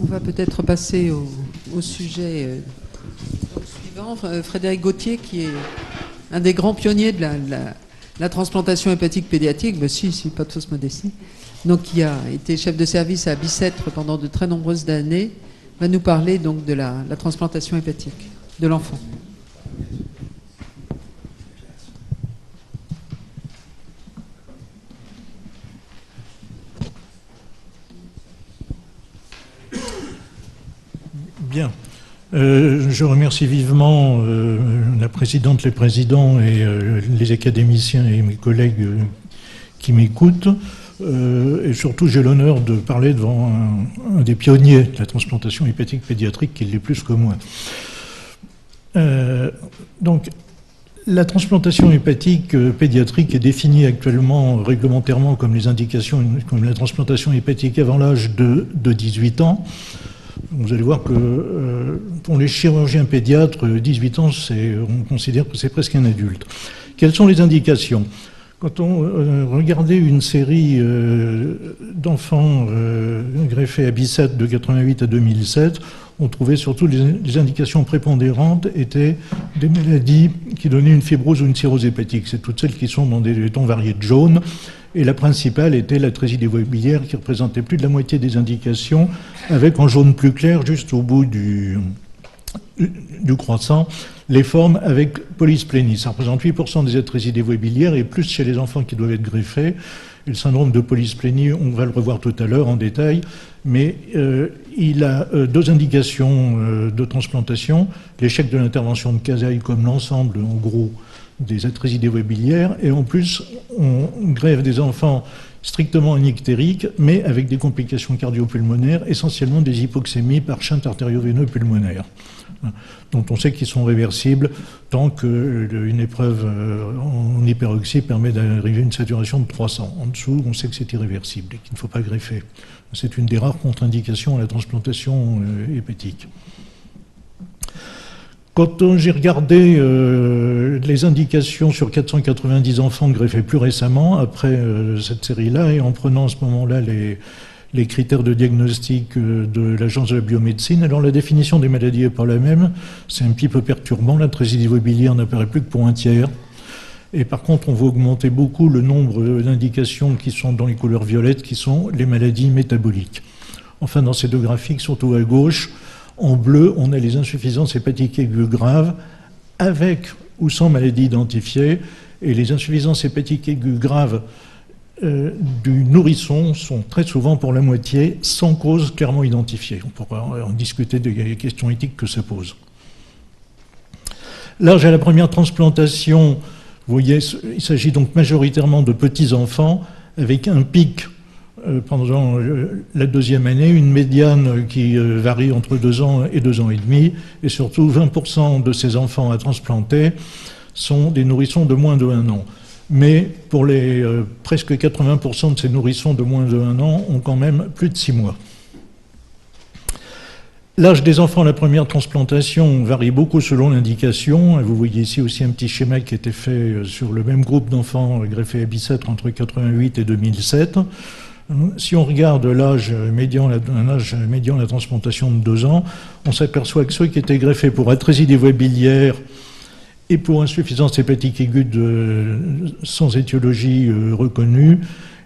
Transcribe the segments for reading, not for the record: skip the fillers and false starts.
On va peut-être passer au sujet suivant. Frédéric Gauthier, qui est un des grands pionniers de la transplantation hépatique pédiatrique, mais si, pas de fausse modestie, donc qui a été chef de service à Bicêtre pendant de très nombreuses années, va nous parler donc de la transplantation hépatique de l'enfant. Bien. Je remercie vivement la présidente, les présidents et les académiciens et mes collègues qui m'écoutent. Et surtout, j'ai l'honneur de parler devant un des pionniers de la transplantation hépatique pédiatrique, qui l'est plus que moi. Donc, la transplantation hépatique pédiatrique est définie actuellement réglementairement comme les indications, comme la transplantation hépatique avant l'âge de 18 ans. Vous allez voir que pour les chirurgiens pédiatres, 18 ans, on considère que c'est presque un adulte. Quelles sont les indications ? Quand on regardait une série d'enfants greffés à Bicêtre de 88 à 2007, on trouvait surtout les indications prépondérantes étaient des maladies qui donnaient une fibrose ou une cirrhose hépatique. C'est toutes celles qui sont dans des tons variés de jaune. Et la principale était l'atrésie des voies biliaires qui représentait plus de la moitié des indications, avec en jaune plus clair, juste au bout du croissant, les formes avec polysplénie. Ça représente 8% des atrésies des voies biliaires et plus chez les enfants qui doivent être greffés. Et le syndrome de polysplénie, on va le revoir tout à l'heure en détail, mais il a deux indications de transplantation, l'échec de l'intervention de Casaille comme l'ensemble, en gros, des atrésies des voies biliaires, et en plus, on greffe des enfants strictement anictériques, mais avec des complications cardio-pulmonaires, essentiellement des hypoxémies par shunt artério-veineux pulmonaire, dont on sait qu'ils sont réversibles tant qu'une épreuve en hyperoxie permet d'arriver à une saturation de 300. En dessous, on sait que c'est irréversible et qu'il ne faut pas greffer. C'est une des rares contre-indications à la transplantation hépatique. Quand j'ai regardé les indications sur 490 enfants greffés plus récemment, après cette série-là, et en prenant à ce moment-là les critères de diagnostic de l'Agence de la biomédecine, alors la définition des maladies n'est pas la même. C'est un petit peu perturbant. L'atrésie des voies biliaires n'apparaît plus que pour un tiers. Et par contre, on va augmenter beaucoup le nombre d'indications qui sont dans les couleurs violettes, qui sont les maladies métaboliques. Enfin, dans ces deux graphiques, surtout à gauche, en bleu, on a les insuffisances hépatiques aiguës graves, avec ou sans maladie identifiée, et les insuffisances hépatiques aiguës graves du nourrisson sont très souvent pour la moitié sans cause clairement identifiée. On pourra en discuter des questions éthiques que ça pose. L'âge à la première transplantation, vous voyez, il s'agit donc majoritairement de petits enfants avec un pic pendant la deuxième année, une médiane qui varie entre 2 ans et 2 ans et demi, et surtout 20% de ces enfants à transplanter sont des nourrissons de moins de 1 an. Mais pour les presque 80% de ces nourrissons de moins de 1 an ont quand même plus de 6 mois. L'âge des enfants à la première transplantation varie beaucoup selon l'indication. Vous voyez ici aussi un petit schéma qui a été fait sur le même groupe d'enfants greffés à Bicêtre entre 88 et 2007. Si on regarde l'âge médian de la transplantation de 2 ans, on s'aperçoit que ceux qui étaient greffés pour atrésie des voies biliaires et pour insuffisance hépatique aiguë sans étiologie reconnue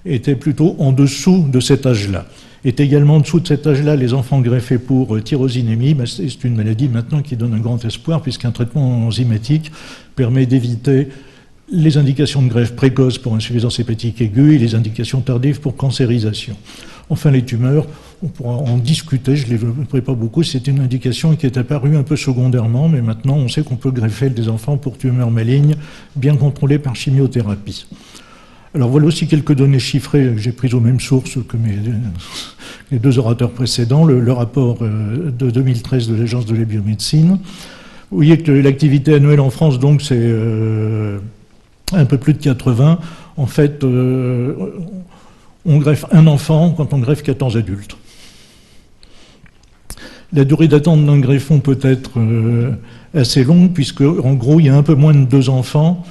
étaient plutôt en dessous de cet âge-là. Est également en dessous de cet âge-là les enfants greffés pour tyrosinémie. C'est une maladie maintenant qui donne un grand espoir puisqu'un traitement enzymatique permet d'éviter les indications de greffe précoce pour insuffisance hépatique aiguë et les indications tardives pour cancérisation. Enfin, les tumeurs, on pourra en discuter, je ne les développerai pas beaucoup, c'est une indication qui est apparue un peu secondairement, mais maintenant on sait qu'on peut greffer des enfants pour tumeurs malignes bien contrôlées par chimiothérapie. Alors voilà aussi quelques données chiffrées que j'ai prises aux mêmes sources que les 2 orateurs précédents, le rapport de 2013 de l'Agence de la biomédecine. Vous voyez que l'activité annuelle en France, donc, c'est un peu plus de 80. En fait, on greffe un enfant quand on greffe 14 adultes. La durée d'attente d'un greffon peut être assez longue, puisque, en gros, il y a un peu moins de 2 enfants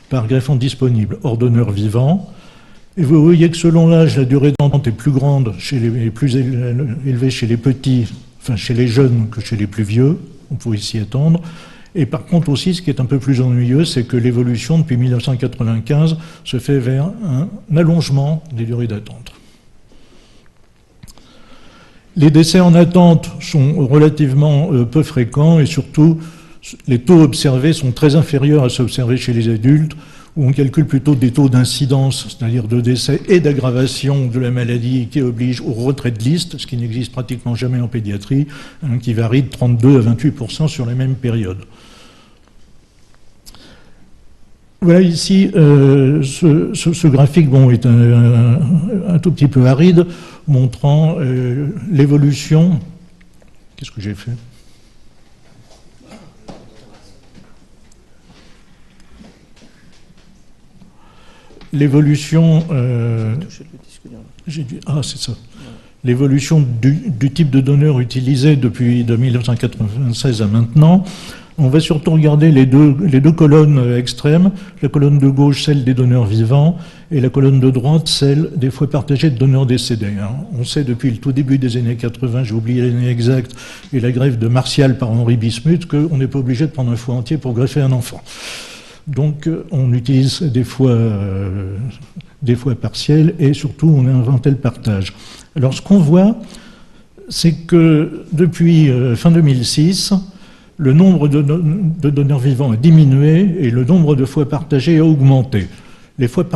par greffon disponible, hors donneur vivant. Et vous voyez que selon l'âge, la durée d'attente est plus grande, plus élevée chez les petits, enfin chez les jeunes que chez les plus vieux, on pouvait s'y attendre. Et par contre aussi, ce qui est un peu plus ennuyeux, c'est que l'évolution depuis 1995 se fait vers un allongement des durées d'attente. Les décès en attente sont relativement peu fréquents et surtout, les taux observés sont très inférieurs à ceux observés chez les adultes, où on calcule plutôt des taux d'incidence, c'est-à-dire de décès et d'aggravation de la maladie qui oblige au retrait de liste, ce qui n'existe pratiquement jamais en pédiatrie, qui varie de 32 à 28% sur la même période. Voilà ici, ce graphique est un tout petit peu aride, montrant l'évolution. Qu'est-ce que j'ai fait ? L'évolution. C'est ça. L'évolution du type de donneur utilisé depuis 1996 à maintenant. On va surtout regarder les deux colonnes extrêmes, la colonne de gauche, celle des donneurs vivants, et la colonne de droite, celle des fois partagées de donneurs décédés. On sait depuis le tout début des années 80, j'ai oublié l'année exacte, et la greffe de Martial par Henri Bismuth, qu'on n'est pas obligé de prendre un foie entier pour greffer un enfant. Donc on utilise des fois partiels, et surtout on a inventé le partage. Alors ce qu'on voit, c'est que depuis fin 2006, le nombre de donneurs vivants a diminué et le nombre de foies partagés a augmenté. Des foies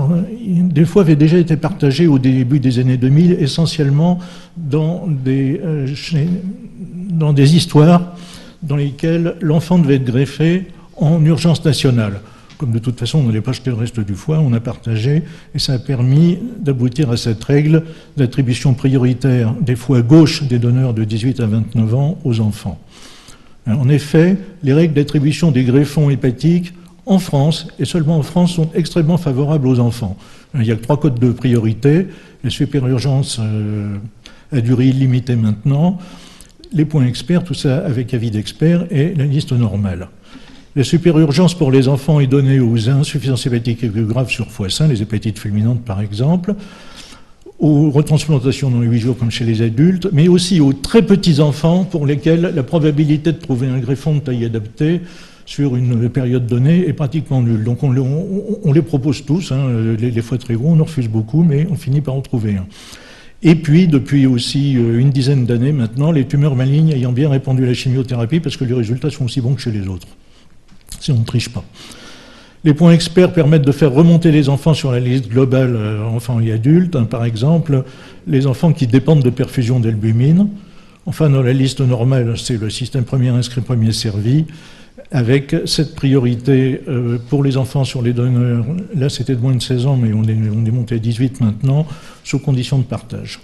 avaient déjà été partagés au début des années 2000, essentiellement dans des histoires dans lesquelles l'enfant devait être greffé en urgence nationale. Comme de toute façon on n'allait pas jeter le reste du foie, on a partagé et ça a permis d'aboutir à cette règle d'attribution prioritaire des foies gauches des donneurs de 18 à 29 ans aux enfants. En effet, les règles d'attribution des greffons hépatiques en France, et seulement en France, sont extrêmement favorables aux enfants. Il y a 3 codes de priorité, la superurgence à durée illimitée maintenant, les points experts, tout ça avec avis d'experts, et la liste normale. La superurgence pour les enfants est donnée aux insuffisances hépatiques aiguës graves sur foie sain, les hépatites fulminantes par exemple, aux retransplantations dans les 8 jours comme chez les adultes, mais aussi aux très petits enfants pour lesquels la probabilité de trouver un greffon de taille adaptée sur une période donnée est pratiquement nulle. Donc on les propose tous, les foies très gros, on en refuse beaucoup, mais on finit par en trouver un. Et puis, depuis aussi une dizaine d'années maintenant, les tumeurs malignes ayant bien répondu à la chimiothérapie, parce que les résultats sont aussi bons que chez les autres, si on ne triche pas. Les points experts permettent de faire remonter les enfants sur la liste globale enfants et adultes. Par exemple, les enfants qui dépendent de perfusion d'albumine. Enfin, dans la liste normale, c'est le système premier inscrit, premier servi, avec cette priorité pour les enfants sur les donneurs. Là, c'était de moins de 16 ans, mais on est monté à 18 maintenant, sous condition de partage.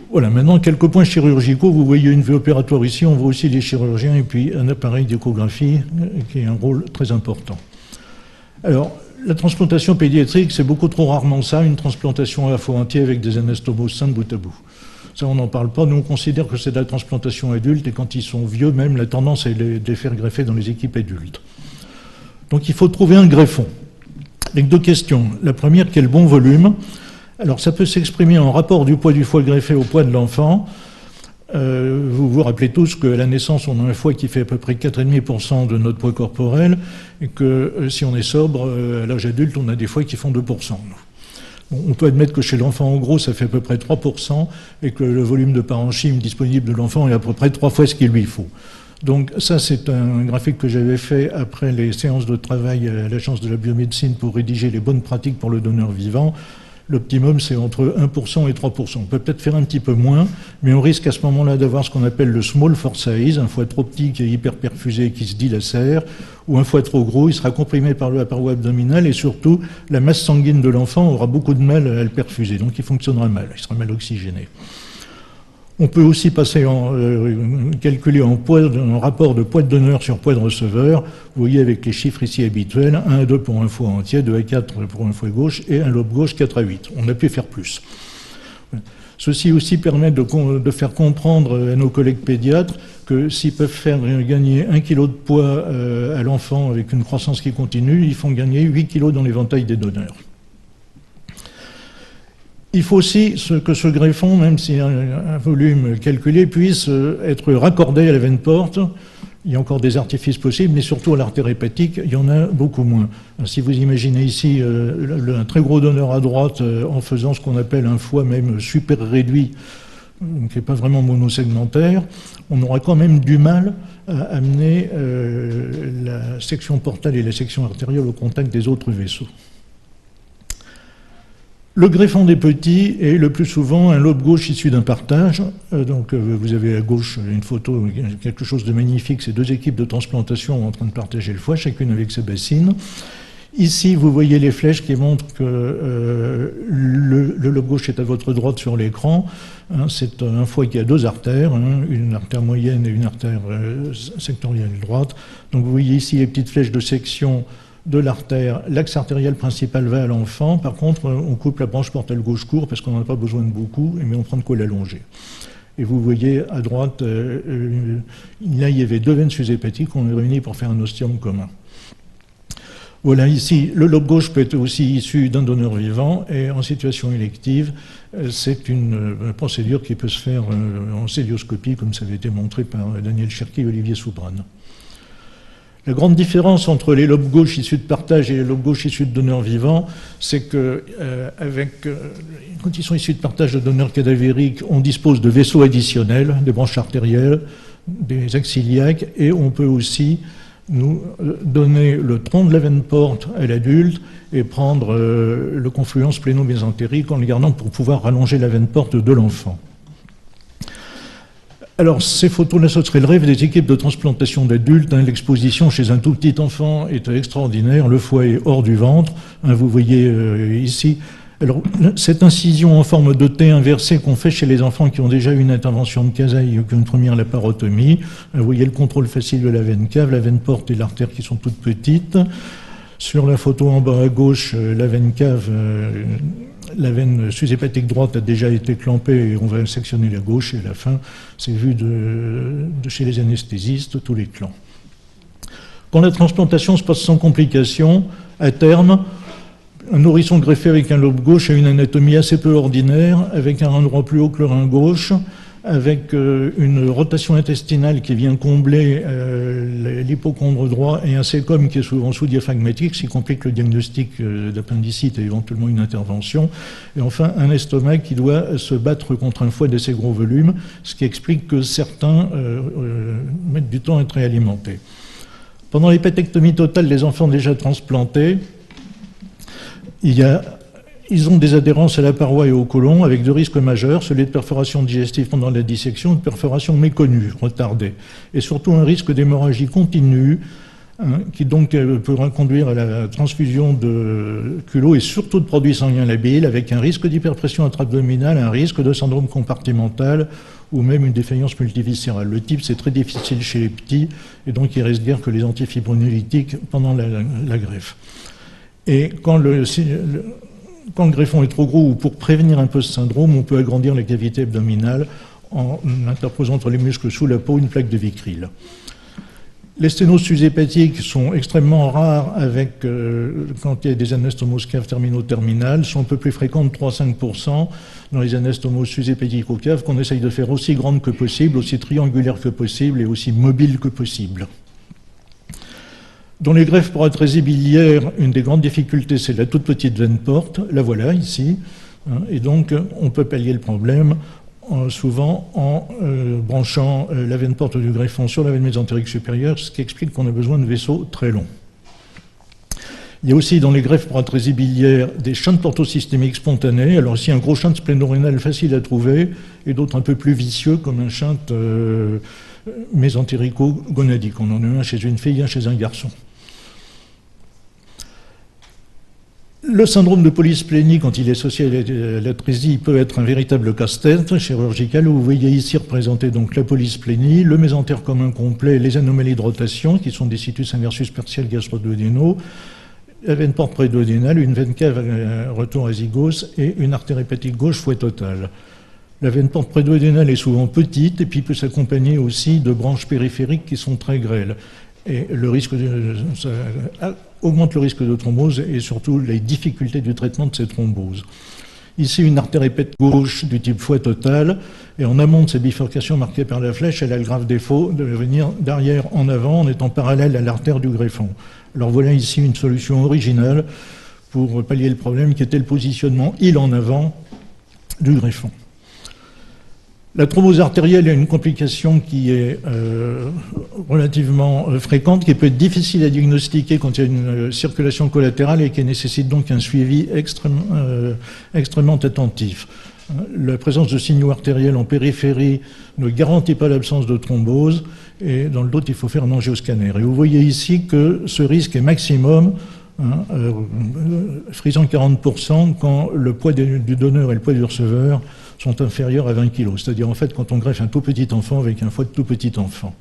Voilà, maintenant quelques points chirurgicaux. Vous voyez une vue opératoire ici, on voit aussi les chirurgiens et puis un appareil d'échographie qui a un rôle très important. Alors, la transplantation pédiatrique, c'est beaucoup trop rarement ça, une transplantation à foie entier avec des anastomoses sains de bout à bout. Ça, on n'en parle pas. Nous, on considère que c'est de la transplantation adulte et quand ils sont vieux, même, la tendance est de les faire greffer dans les équipes adultes. Donc, il faut trouver un greffon. Avec 2 questions. La première, quel bon volume ? Alors, ça peut s'exprimer en rapport du poids du foie greffé au poids de l'enfant. Vous vous rappelez tous qu'à la naissance, on a un foie qui fait à peu près 4,5% de notre poids corporel et que si on est sobre, à l'âge adulte, on a des foies qui font 2%. Bon, on peut admettre que chez l'enfant, en gros, ça fait à peu près 3% et que le volume de parenchyme disponible de l'enfant est à peu près 3 fois ce qu'il lui faut. Donc ça, c'est un graphique que j'avais fait après les séances de travail à l'Agence de la biomédecine pour rédiger les bonnes pratiques pour le donneur vivant. L'optimum, c'est entre 1% et 3%. On peut peut-être faire un petit peu moins, mais on risque à ce moment-là d'avoir ce qu'on appelle le small for size, un foie trop petit qui est hyperperfusé et qui se dilacère, ou un foie trop gros, il sera comprimé par la paroi abdominale et surtout, la masse sanguine de l'enfant aura beaucoup de mal à le perfuser, donc il fonctionnera mal, il sera mal oxygéné. On peut aussi calculer en rapport de poids de donneur sur poids de receveur. Vous voyez avec les chiffres ici habituels, 1 à 2 pour un foie entier, 2 à 4 pour un foie gauche et un lobe gauche 4 à 8. On a pu faire plus. Ceci aussi permet de faire comprendre à nos collègues pédiatres que s'ils peuvent faire gagner 1 kg de poids à l'enfant avec une croissance qui continue, ils font gagner 8 kg dans l'éventail des donneurs. Il faut aussi que ce greffon, même si un volume calculé, puisse être raccordé à la veine porte. Il y a encore des artifices possibles, mais surtout à l'artère hépatique, il y en a beaucoup moins. Si vous imaginez ici un très gros donneur à droite en faisant ce qu'on appelle un foie même super réduit, qui n'est pas vraiment monosegmentaire, on aura quand même du mal à amener la section portale et la section artérielle au contact des autres vaisseaux. Le greffon des petits est le plus souvent un lobe gauche issu d'un partage. Donc vous avez à gauche une photo, quelque chose de magnifique, c'est deux équipes de transplantation en train de partager le foie, chacune avec sa bassine. Ici, vous voyez les flèches qui montrent que le lobe gauche est à votre droite sur l'écran. C'est un foie qui a deux artères, une artère moyenne et une artère sectorielle droite. Donc vous voyez ici les petites flèches de section de l'artère. L'axe artériel principal va à l'enfant. Par contre, on coupe la branche portale gauche court parce qu'on n'en a pas besoin de beaucoup, mais on prend de quoi l'allonger. Et vous voyez à droite, là il y avait deux veines sus-hépatiques qu'on a réunies pour faire un ostium commun. Voilà, ici, le lobe gauche peut être aussi issu d'un donneur vivant et en situation élective, c'est une procédure qui peut se faire en célioscopie, comme ça avait été montré par Daniel Cherki et Olivier Soubrane. La grande différence entre les lobes gauches issus de partage et les lobes gauches issus de donneurs vivants, c'est que quand ils sont issus de partage de donneurs cadavériques, on dispose de vaisseaux additionnels, des branches artérielles, des axes iliaques, et on peut aussi nous donner le tronc de la veine porte à l'adulte et prendre le confluent spléno-mésentérique en le gardant pour pouvoir rallonger la veine porte de l'enfant. Alors, ces photos-là, ce serait le rêve des équipes de transplantation d'adultes. L'exposition chez un tout petit enfant est extraordinaire. Le foie est hors du ventre. Vous voyez ici. Alors, cette incision en forme de T inversée qu'on fait chez les enfants qui ont déjà eu une intervention de Casaille ou qui ont une première laparotomie. Vous voyez le contrôle facile de la veine cave, la veine porte et l'artère qui sont toutes petites. Sur la photo en bas à gauche, la veine cave, la veine sus-hépatique droite a déjà été clampée et on va sectionner la gauche et à la fin, c'est vu de chez les anesthésistes, tous les clans. Quand la transplantation se passe sans complications, à terme, un nourrisson greffé avec un lobe gauche a une anatomie assez peu ordinaire, avec un rein droit plus haut que le rein gauche, avec une rotation intestinale qui vient combler l'hypochondre droit et un sécom qui est souvent sous-diaphragmatique, ce qui complique le diagnostic d'appendicite et éventuellement une intervention. Et enfin, un estomac qui doit se battre contre un foie d'assez gros volume, ce qui explique que certains mettent du temps à être réalimentés. Pendant l'hépatectomie totale des enfants déjà transplantés, ils ont des adhérences à la paroi et au côlon avec deux risques majeurs, celui de perforation digestive pendant la dissection et de perforation méconnue, retardée. Et surtout un risque d'hémorragie continue, qui donc peut conduire à la transfusion de culot et surtout de produits sanguins labiles, avec un risque d'hyperpression intra-abdominale, un risque de syndrome compartimental ou même une défaillance multiviscérale. Le type, c'est très difficile chez les petits, et donc il ne reste guère que les antifibrinolytiques pendant la greffe. Et quand le greffon est trop gros ou pour prévenir un peu ce syndrome, on peut agrandir la cavité abdominale en interposant entre les muscles sous la peau une plaque de Vicryl. Les sténoses sus-hépatiques sont extrêmement rares quand il y a des anastomoses caves terminaux-terminales, sont un peu plus fréquentes, 3-5%, dans les anastomoses sus-hépatiques aux caves, qu'on essaye de faire aussi grandes que possible, aussi triangulaires que possible et aussi mobiles que possible. Dans les greffes pour atrésie biliaire, une des grandes difficultés, c'est la toute petite veine porte. La voilà ici. Et donc, on peut pallier le problème souvent en branchant la veine porte du greffon sur la veine mésentérique supérieure, ce qui explique qu'on a besoin de vaisseaux très longs. Il y a aussi dans les greffes pour atrésie biliaire des shunts portosystémiques spontanés. Alors ici, un gros shunt splénorénal facile à trouver et d'autres un peu plus vicieux comme un shunt mésentérico-gonadique. On en a un chez une fille, un chez un garçon. Le syndrome de polysplénie, quand il est associé à l'atrésie, peut être un véritable casse-tête chirurgical. Vous voyez ici représenté donc la polysplénie, le mésentère commun complet, les anomalies de rotation, qui sont des situs inversus partiels gastro-duodénaux, la veine porte préduodénale, une veine cave retour azygos et une artère hépatique gauche fouet total. La veine porte préduodénale est souvent petite et puis peut s'accompagner aussi de branches périphériques qui sont très grêles. Et ça augmente le risque de thrombose et surtout les difficultés du traitement de ces thromboses. Ici, une artère épais gauche du type foie total, et en amont de ces bifurcations marquées par la flèche, elle a le grave défaut de venir d'arrière en avant en étant parallèle à l'artère du greffon. Alors voilà ici une solution originale pour pallier le problème qui était le positionnement île en avant du greffon. La thrombose artérielle est une complication qui est relativement fréquente, qui peut être difficile à diagnostiquer quand il y a une circulation collatérale et qui nécessite donc un suivi extrêmement attentif. La présence de signaux artériels en périphérie ne garantit pas l'absence de thrombose et dans le doute, il faut faire un angioscanner. Et vous voyez ici que ce risque est maximum, frisant 40% quand le poids du donneur et le poids du receveur sont inférieurs à 20 kg. C'est-à-dire, en fait, quand on greffe un tout petit enfant avec un foie de tout petit enfant.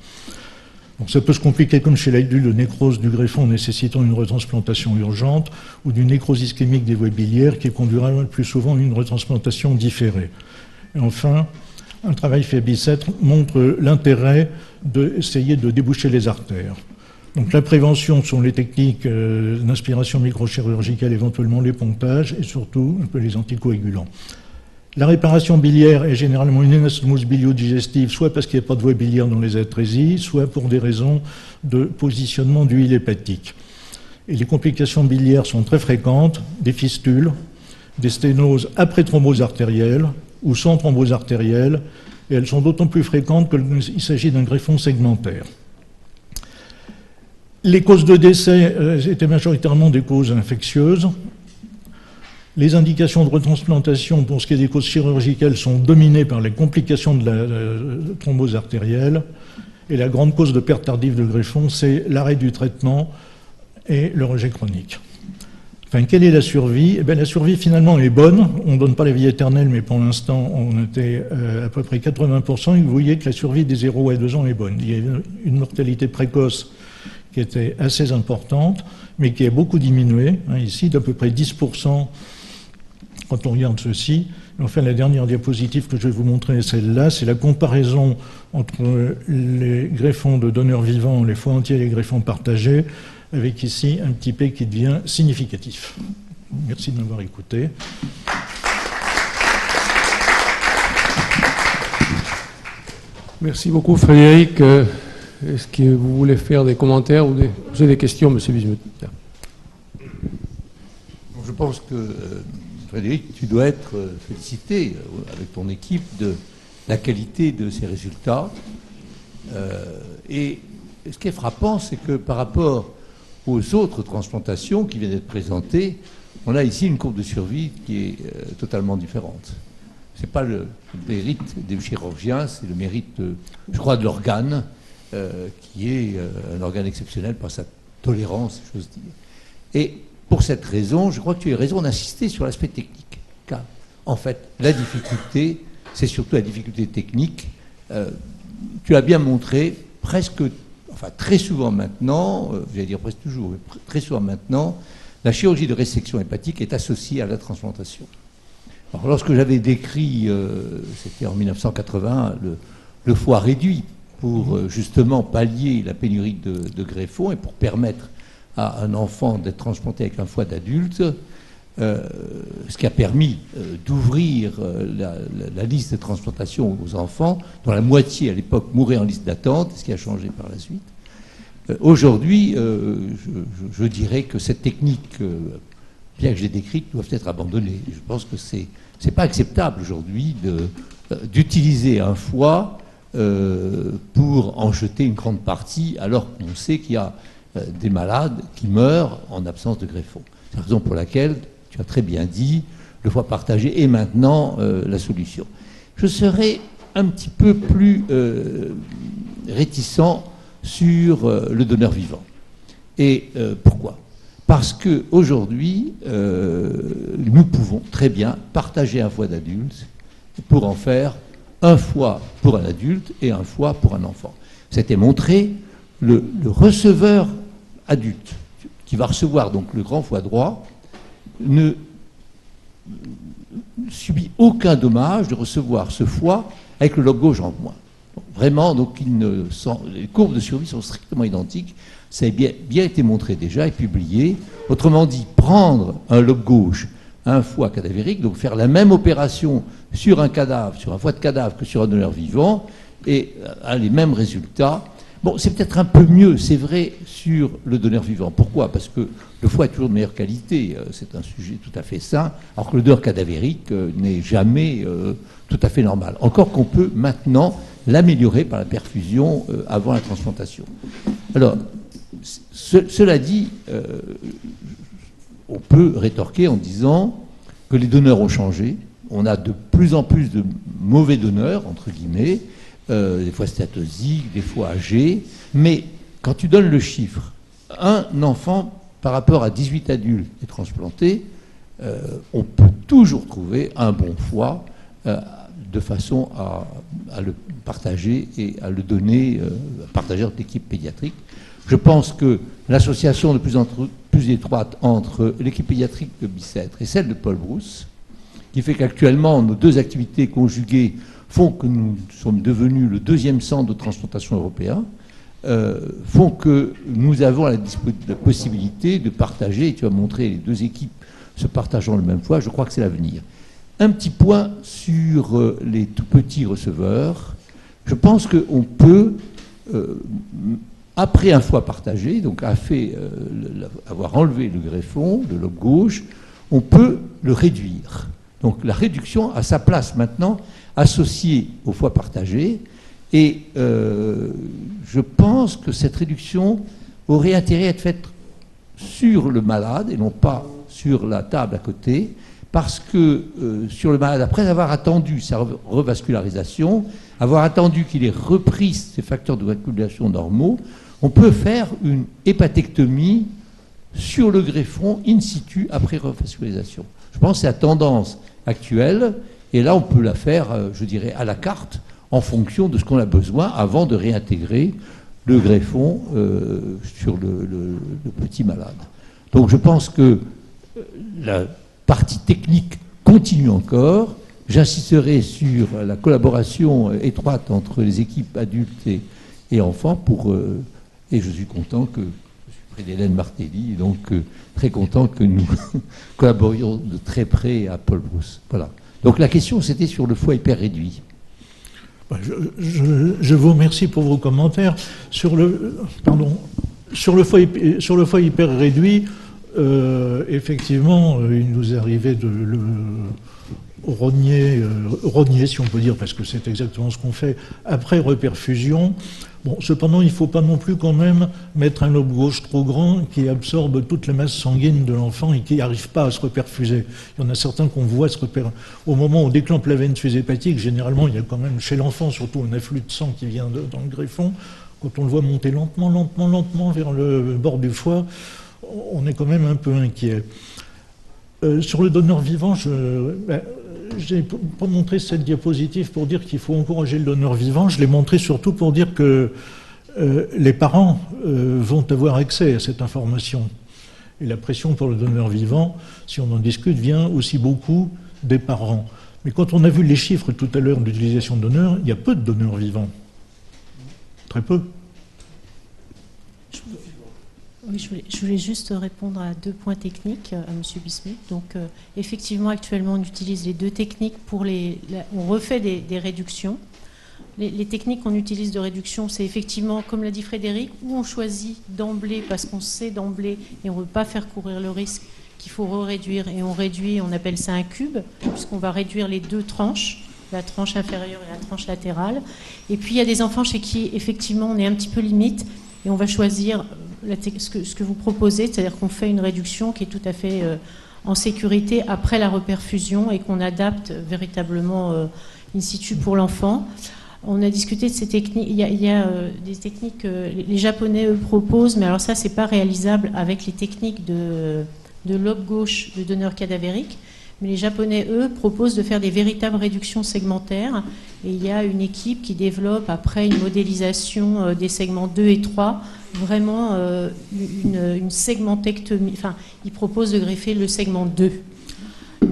Donc, ça peut se compliquer comme chez l'adulte de nécrose du greffon nécessitant une retransplantation urgente ou d'une nécrose ischémique des voies biliaires qui conduira le plus souvent à une retransplantation différée. Et enfin, un travail fait à Bicêtre montre l'intérêt d'essayer de déboucher les artères. Donc la prévention sont les techniques d'inspiration microchirurgicale, éventuellement les pontages et surtout un peu les anticoagulants. La réparation biliaire est généralement une anastomose bilio-digestive, soit parce qu'il n'y a pas de voie biliaire dans les atrésies, soit pour des raisons de positionnement d'huile hépatique. Et les complications biliaires sont très fréquentes, des fistules, des sténoses après thrombose artérielle ou sans thrombose artérielle, et elles sont d'autant plus fréquentes qu'il s'agit d'un greffon segmentaire. Les causes de décès étaient majoritairement des causes infectieuses. Les indications de retransplantation pour ce qui est des causes chirurgicales sont dominées par les complications de la thrombose artérielle. Et la grande cause de perte tardive de greffon, c'est l'arrêt du traitement et le rejet chronique. Enfin, quelle est la survie ? Eh bien, la survie, finalement, est bonne. On ne donne pas la vie éternelle, mais pour l'instant, on était à peu près 80%. Et vous voyez que la survie des 0 à 2 ans est bonne. Il y a une mortalité précoce qui était assez importante, mais qui a beaucoup diminué, ici, d'à peu près 10%. Quand on regarde ceci, enfin la dernière diapositive que je vais vous montrer est celle-là, c'est la comparaison entre les greffons de donneurs vivants, les foies entiers et les greffons partagés, avec ici un petit P qui devient significatif. Merci de m'avoir écouté. Merci beaucoup Frédéric. Est-ce que vous voulez faire des commentaires ou poser des questions, monsieur Bismuth ? Je pense que Frédéric, tu dois être félicité avec ton équipe de la qualité de ces résultats. Et ce qui est frappant, c'est que par rapport aux autres transplantations qui viennent d'être présentées, on a ici une courbe de survie qui est totalement différente. Ce n'est pas le mérite des chirurgiens, c'est le mérite, je crois, de l'organe, qui est un organe exceptionnel par sa tolérance, si j'ose dire. Et pour cette raison, je crois que tu as raison d'insister sur l'aspect technique. Car, en fait, la difficulté, c'est surtout la difficulté technique. Tu as bien montré très souvent maintenant, j'allais dire presque toujours, mais très souvent maintenant, la chirurgie de résection hépatique est associée à la transplantation. Alors, lorsque j'avais décrit, c'était en 1980, le foie réduit pour justement pallier la pénurie de greffons et pour permettre à un enfant d'être transplanté avec un foie d'adulte, ce qui a permis d'ouvrir la liste de transplantation aux enfants, dont la moitié à l'époque mourait en liste d'attente, ce qui a changé par la suite. Aujourd'hui, je dirais que cette technique, bien que j'ai décrite, doit être abandonnée. Je pense que c'est pas acceptable aujourd'hui d'utiliser un foie pour en jeter une grande partie, alors qu'on sait qu'il y a des malades qui meurent en absence de greffon. C'est la raison pour laquelle, tu as très bien dit, le foie partagé est maintenant la solution. Je serais un petit peu plus réticent sur le donneur vivant. Et pourquoi ? Parce qu'aujourd'hui, nous pouvons très bien partager un foie d'adulte pour en faire un foie pour un adulte et un foie pour un enfant. C'était montré, le receveur adulte qui va recevoir donc le grand foie droit ne subit aucun dommage de recevoir ce foie avec le lobe gauche en moins. Vraiment, donc les courbes de survie sont strictement identiques. Ça a bien été montré déjà et publié. Autrement dit, prendre un lobe gauche un foie cadavérique, donc faire la même opération sur un cadavre, sur un foie de cadavre que sur un donneur vivant, et a les mêmes résultats. Bon, c'est peut-être un peu mieux, c'est vrai, sur le donneur vivant. Pourquoi? Parce que le foie est toujours de meilleure qualité, c'est un sujet tout à fait sain, alors que le donneur cadavérique n'est jamais tout à fait normal. Encore qu'on peut maintenant l'améliorer par la perfusion avant la transplantation. Alors, cela dit, on peut rétorquer en disant que les donneurs ont changé. On a de plus en plus de mauvais donneurs, entre guillemets, des fois stéatosiques, des fois âgés. Mais quand tu donnes le chiffre, un enfant par rapport à 18 adultes est transplanté, on peut toujours trouver un bon foie de façon à le partager et à le donner, à partager entre l'équipe pédiatrique. Je pense que l'association de plus en plus étroite entre l'équipe pédiatrique de Bicêtre et celle de Paul Brousse, qui fait qu'actuellement nos deux activités conjuguées font que nous sommes devenus le deuxième centre de transplantation européen, font que nous avons la possibilité de partager, et tu as montré les deux équipes se partageant le même foie, je crois que c'est l'avenir. Un petit point sur les tout petits receveurs. Je pense qu'on peut, après un foie partagé, donc avoir enlevé le greffon, le lobe gauche, on peut le réduire. Donc la réduction a sa place maintenant associée au foie partagé. Et je pense que cette réduction aurait intérêt à être faite sur le malade et non pas sur la table à côté, parce que sur le malade, après avoir attendu sa revascularisation, avoir attendu qu'il ait repris ses facteurs de vascularisation normaux, on peut faire une hépatectomie sur le greffon in situ après revascularisation. Je pense que c'est la tendance actuelle, et là on peut la faire, je dirais, à la carte, en fonction de ce qu'on a besoin avant de réintégrer le greffon sur le petit malade. Donc je pense que la partie technique continue encore. J'insisterai sur la collaboration étroite entre les équipes adultes et enfants et je suis content que je suis près d'Hélène Martelly et donc très content que nous collaborions de très près à Paul Brousse. Voilà. Donc la question c'était sur le foie hyper réduit. Je vous remercie pour vos commentaires. Sur le foie hyper réduit, effectivement, il nous est arrivé de le rogner, si on peut dire, parce que c'est exactement ce qu'on fait après reperfusion. Bon, cependant, il ne faut pas non plus quand même mettre un lobe gauche trop grand qui absorbe toute la masse sanguine de l'enfant et qui n'arrive pas à se reperfuser. Il y en a certains qu'on voit se reperfuser. Au moment où on déclenche la veine suisse hépatique, généralement, il y a quand même chez l'enfant surtout un afflux de sang qui vient dans le greffon. Quand on le voit monter lentement vers le bord du foie, on est quand même un peu inquiet. Sur le donneur vivant, j'ai pas montré cette diapositive pour dire qu'il faut encourager le donneur vivant, je l'ai montré surtout pour dire que les parents vont avoir accès à cette information. Et la pression pour le donneur vivant, si on en discute, vient aussi beaucoup des parents. Mais quand on a vu les chiffres tout à l'heure d'utilisation de donneurs, il y a peu de donneurs vivants. Très peu. Oui, je voulais juste répondre à 2 points techniques à M. Bismuth. Donc, effectivement, actuellement, on utilise les 2 techniques on refait des réductions. Les techniques qu'on utilise de réduction, c'est effectivement, comme l'a dit Frédéric, où on choisit d'emblée, parce qu'on sait d'emblée, et on ne veut pas faire courir le risque, qu'il faut réduire, et on réduit, on appelle ça un cube, puisqu'on va réduire les 2 tranches, la tranche inférieure et la tranche latérale. Et puis, il y a des enfants chez qui, effectivement, on est un petit peu limite, et on va choisir ce que vous proposez, c'est-à-dire qu'on fait une réduction qui est tout à fait en sécurité après la reperfusion et qu'on adapte véritablement in situ pour l'enfant. On a discuté de ces techniques. Il y a des techniques que les Japonais, eux, proposent, mais alors ça, c'est pas réalisable avec les techniques de lobe gauche de donneur cadavérique. Mais les Japonais, eux, proposent de faire des véritables réductions segmentaires. Et il y a une équipe qui développe, après une modélisation des segments 2 et 3, vraiment une segmentectomie. Enfin, ils proposent de greffer le segment 2.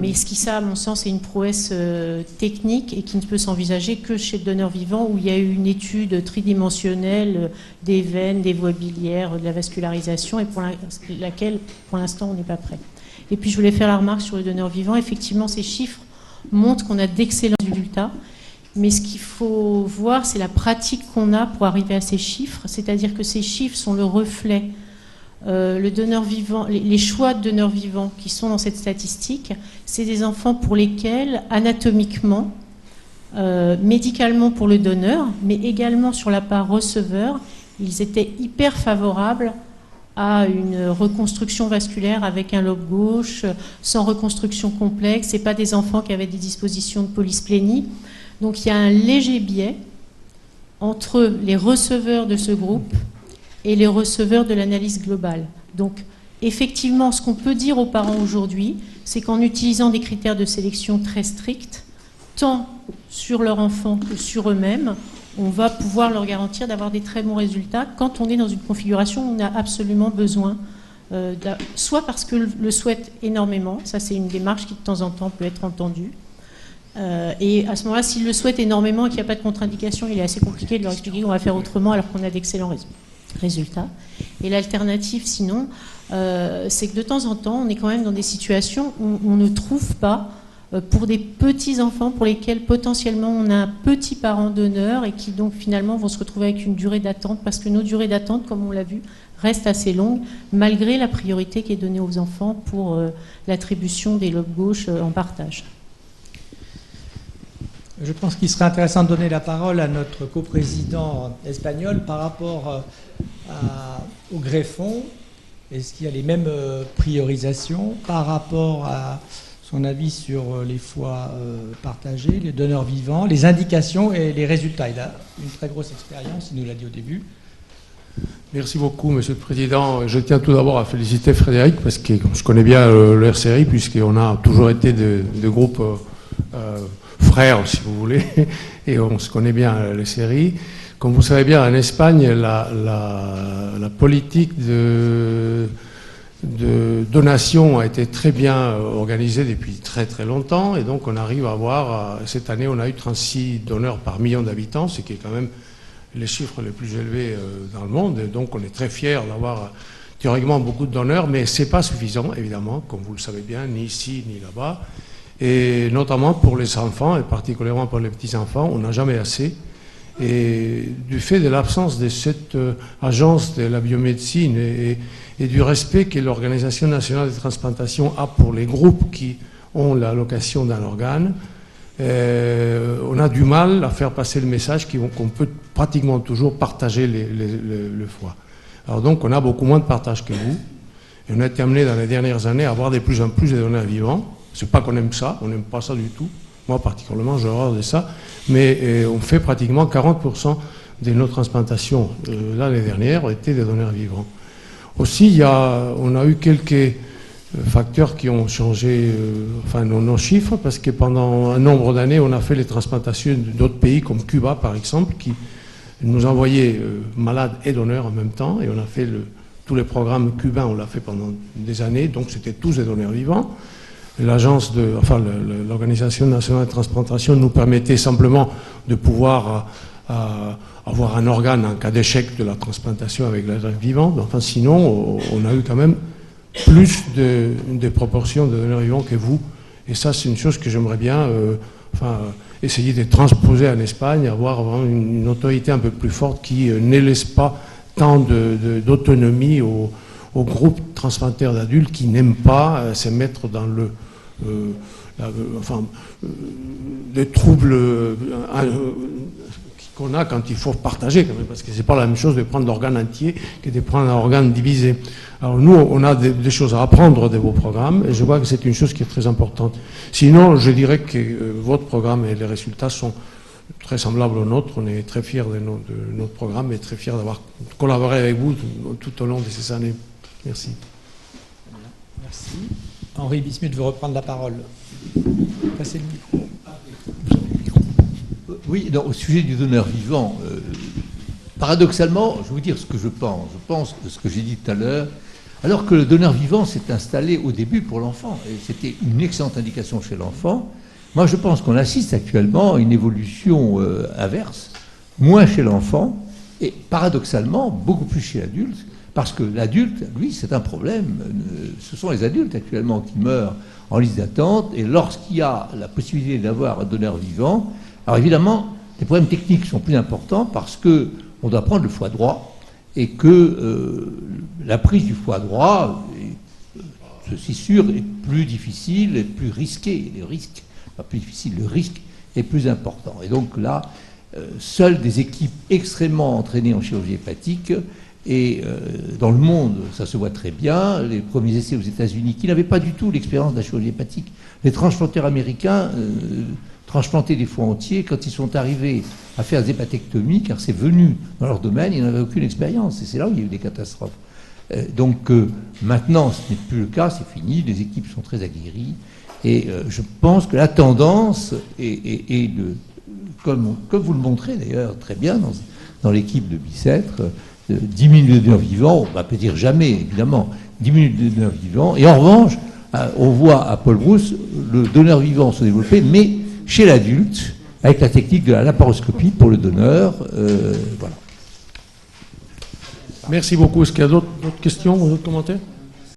Mais ce qui, ça, à mon sens, est une prouesse technique et qui ne peut s'envisager que chez le donneur vivant, où il y a eu une étude tridimensionnelle des veines, des voies biliaires, de la vascularisation, et pour laquelle, pour l'instant, on n'est pas prêt. Et puis je voulais faire la remarque sur le donneur vivant. Effectivement, ces chiffres montrent qu'on a d'excellents résultats. Mais ce qu'il faut voir, c'est la pratique qu'on a pour arriver à ces chiffres. C'est-à-dire que ces chiffres sont le reflet. Le donneur vivant, les choix de donneurs vivants qui sont dans cette statistique, c'est des enfants pour lesquels, anatomiquement, médicalement pour le donneur, mais également sur la part receveur, ils étaient hyper favorables à une reconstruction vasculaire avec un lobe gauche, sans reconstruction complexe. Ce n'est pas des enfants qui avaient des dispositions de polysplénie. Donc il y a un léger biais entre les receveurs de ce groupe et les receveurs de l'analyse globale. Donc effectivement, ce qu'on peut dire aux parents aujourd'hui, c'est qu'en utilisant des critères de sélection très stricts, tant sur leur enfant que sur eux-mêmes, on va pouvoir leur garantir d'avoir des très bons résultats quand on est dans une configuration où on a absolument besoin, soit parce que le souhaite énormément, ça c'est une démarche qui de temps en temps peut être entendue, et à ce moment-là, s'il le souhaite énormément et qu'il n'y a pas de contre-indication, il est assez compliqué de leur expliquer qu'on va faire autrement alors qu'on a d'excellents résultats. Et l'alternative, sinon, c'est que de temps en temps, on est quand même dans des situations où on ne trouve pas, pour des petits enfants pour lesquels potentiellement on a un petit parent donneur et qui donc finalement vont se retrouver avec une durée d'attente, parce que nos durées d'attente, comme on l'a vu, restent assez longues, malgré la priorité qui est donnée aux enfants pour l'attribution des lobes gauches en partage. Je pense qu'il serait intéressant de donner la parole à notre coprésident espagnol par rapport au greffon. Est-ce qu'il y a les mêmes priorisations par rapport à son avis sur les foies partagés, les donneurs vivants, les indications et les résultats? Il a une très grosse expérience, il nous l'a dit au début. Merci beaucoup, Monsieur le Président. Je tiens tout d'abord à féliciter Frédéric, parce que je connais bien le RCRI, puisqu'on a toujours été de groupes frères, si vous voulez, et on se connaît bien les séries. Comme vous savez bien, en Espagne, la politique de donation a été très bien organisée depuis très très longtemps, et donc on arrive à avoir, cette année on a eu 36 donneurs par million d'habitants, ce qui est quand même les chiffres les plus élevés dans le monde, et donc on est très fiers d'avoir théoriquement beaucoup de donneurs, mais c'est pas suffisant évidemment, comme vous le savez bien, ni ici ni là-bas, et notamment pour les enfants, et particulièrement pour les petits-enfants, on n'a jamais assez. Et du fait de l'absence de cette agence de la biomédecine et du respect que l'Organisation nationale de transplantation a pour les groupes qui ont l'allocation d'un organe, on a du mal à faire passer le message qu'on peut pratiquement toujours partager le foie. Alors donc on a beaucoup moins de partage que vous, et on a été amené dans les dernières années à avoir de plus en plus de donneurs vivants. C'est pas qu'on aime ça, on n'aime pas ça du tout. Moi particulièrement, j'ai horreur de ça, mais on fait pratiquement 40% de nos transplantations l'année dernière étaient des donneurs vivants. Aussi, on a eu quelques facteurs qui ont changé nos chiffres, parce que pendant un nombre d'années, on a fait les transplantations d'autres pays, comme Cuba par exemple, qui nous envoyaient malades et donneurs en même temps, et on a fait tous les programmes cubains, on l'a fait pendant des années, donc c'était tous des donneurs vivants. L'Organisation nationale de transplantation nous permettait simplement de pouvoir avoir un organe en cas d'échec de la transplantation avec la greffe vivante. Enfin, sinon, on a eu quand même plus de proportions de donneurs vivants que vous. Et ça, c'est une chose que j'aimerais bien essayer de transposer en Espagne, avoir vraiment une autorité un peu plus forte qui ne laisse pas tant d'autonomie aux groupes transplantaires d'adultes qui n'aiment pas se mettre dans des troubles qu'on a quand il faut partager, quand même, parce que c'est pas la même chose de prendre l'organe entier que de prendre un organe divisé. Alors nous, on a des choses à apprendre de vos programmes, et je vois que c'est une chose qui est très importante. Sinon, je dirais que votre programme et les résultats sont très semblables aux nôtres. On est très fiers de notre programme et très fiers d'avoir collaboré avec vous tout au long de ces années. Merci. Merci. Henri Bismuth veut reprendre la parole. Passez le micro. Oui, au sujet du donneur vivant, paradoxalement, je vais vous dire ce que je pense. Je pense ce que j'ai dit tout à l'heure, alors que le donneur vivant s'est installé au début pour l'enfant, et c'était une excellente indication chez l'enfant. Moi, je pense qu'on assiste actuellement à une évolution inverse, moins chez l'enfant, et paradoxalement, beaucoup plus chez l'adulte, Parce que l'adulte, lui, c'est un problème. Ce sont les adultes actuellement qui meurent en liste d'attente, et lorsqu'il y a la possibilité d'avoir un donneur vivant, alors évidemment, les problèmes techniques sont plus importants parce qu'on doit prendre le foie droit, et que la prise du foie droit, ceci sûr, est plus difficile et plus risqué. Le risque, pas plus difficile, le risque est plus important. Et donc là, seules des équipes extrêmement entraînées en chirurgie hépatique, et dans le monde, ça se voit très bien, les premiers essais aux États-Unis, qui n'avaient pas du tout l'expérience de la chirurgie hépatique, les transplanteurs américains transplantaient des foies entiers, quand ils sont arrivés à faire des hépatectomies, car c'est venu dans leur domaine, ils n'avaient aucune expérience, et c'est là où il y a eu des catastrophes. Donc maintenant, ce n'est plus le cas, c'est fini, les équipes sont très aguerries, et je pense que la tendance est comme vous le montrez d'ailleurs très bien dans l'équipe de Bicêtre, 10 000 donneurs vivants, on ne va pas dire jamais, évidemment, 10 000 donneurs vivants. Et en revanche, on voit à Paul Brousse le donneur vivant se développer, mais chez l'adulte, avec la technique de la laparoscopie pour le donneur. Voilà. Merci beaucoup. Est-ce qu'il y a d'autres questions ou d'autres commentaires ?